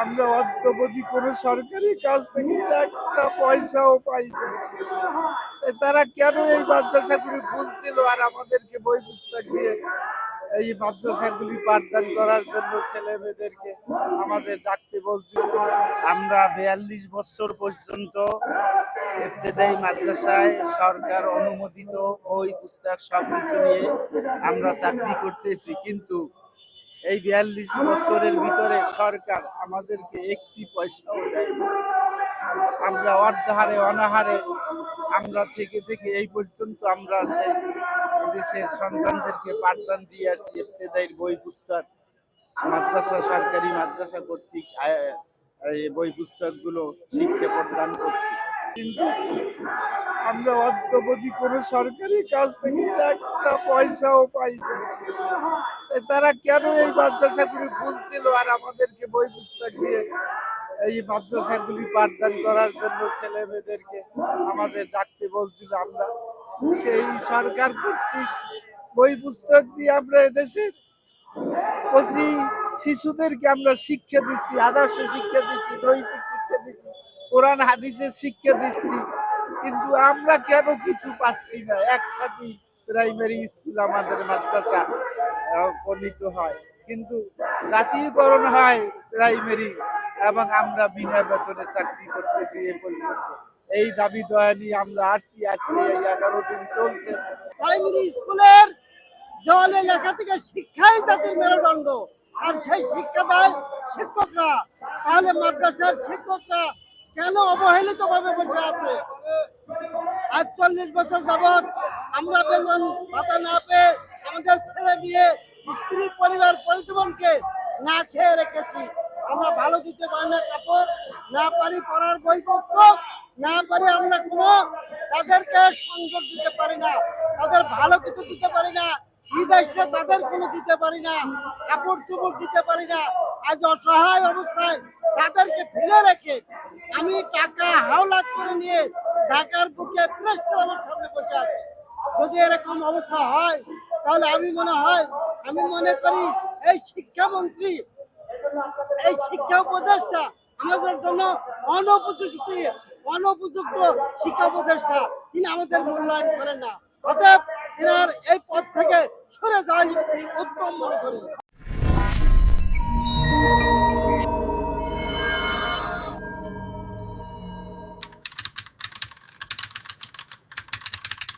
আমরা অদ্যাবধি কোনো সরকারি কাজ থেকে একটা পয়সাও পাই না। তারা কেন এই মাদ্রাসাগুলি খুলছিল আর আমাদেরকে বই পুস্তক দিয়ে এই মাদ্রাসাগুলি পাঠদান করার জন্য ছেলে মেয়েদেরকে আমাদের ডাকতে বলছিল। আমরা ৪২ বছর পর্যন্ত ইবতেদায়ী মাদ্রাসায় সরকার অনুমোদিত বই পুস্তক সবকিছু নিয়ে আমরা চাকরি করতেছি, কিন্তু এই ৪২ বছরের ভিতরে সরকার আমাদেরকে একটি পয়সাও দেয়নি। আমরা অর্ধাহারে অনাহারে আমরা থেকে থেকে এই পর্যন্ত আমরা সেই দেশের সন্তানদেরকে পাঠদান দিয়ে আসছি। ইবতেদায়ী বই পুস্তক মাদ্রাসা, সরকারি মাদ্রাসা কর্তৃক এই বই পুস্তকগুলো শিক্ষা প্রদান করছি, কিন্তু আমরা অদ্যাবধি কোনো সরকারি কাজ থেকে একটা পয়সাও পাই না। তারা কেন এই মাদ্রাসাগুলি খুলছিল আর আমাদেরকে বই পুস্তক দিয়ে এই মাদ্রাসাগুলি পাঠদান করার জন্য ছেলে মেয়েদেরকে আমাদের ডাকতে বলছিল। আমরা সেই সরকার কর্তৃক বই পুস্তক দিয়ে আমরা এদেশের শিশুদেরকে আমরা শিক্ষা দিচ্ছি, আদর্শ শিক্ষা দিচ্ছি, নৈতিক শিক্ষা দিচ্ছি, কোরআন হাদিসের শিক্ষা দিচ্ছি, কিন্তু আমরা কেন কিছু পাচ্ছি না। একসাথে প্রাইমারি স্কুল আমাদের মাদ্রাসা উপনীত হয়, কিন্তু জাতীয়করণ হয় প্রাইমারি এবং আমরা বিনা বেতনে চাকরি করতেছি এ পর্যন্ত। এই দাবি দয়া নিয়ে আমরা আসছি, আজকে এই 11 দিন চলছে। প্রাইমারি স্কুলের দেওয়ালে লেখা থেকে শিক্ষাই জাতির মেরুদণ্ড, আর সেই শিক্ষা দেয় শিক্ষকরা। তাহলে মাদ্রাসার শিক্ষকরা কেন অবহেলিত ভাবে বসে আছে? আজ 40 বছর যাবৎ আমরা বেতন ভাতা না পেয়ে আমাদের ছেলে মেয়ে, স্ত্রী, পরিবার, পরিজনকে না খেয়ে রেখেছি। আমরা ভালো দিতে পারি না কাপড়, না পারি পড়ার বই পুস্তক, না পারি আমরা কোনো তাদেরকে সংযোগ দিতে পারি না, তাদের ভালো কিছু দিতে পারি না। ঈদ আসলে তাদের কোনো দিতে পারি না, কাপড় চোপড় দিতে পারি না। আজ অসহায় অবস্থায় তাদেরকে ফেলে রেখে আমি টাকা হাওলাত করে নিয়ে ঢাকার বুকে প্রেস ক্লাবের সামনে বসে আছি। যদি এরকম অবস্থা হয় তাহলে আমি মনে করি এই শিক্ষামন্ত্রী, এই শিক্ষা উপদেষ্টা আমাদের জন্য অনুপযুক্ত শিক্ষা উপদেষ্টা। তিনি আমাদের মূল্যায়ন করেন না। অতএব এনার এই পদ থেকে সরে যাওয়াই উত্তম মনে করি।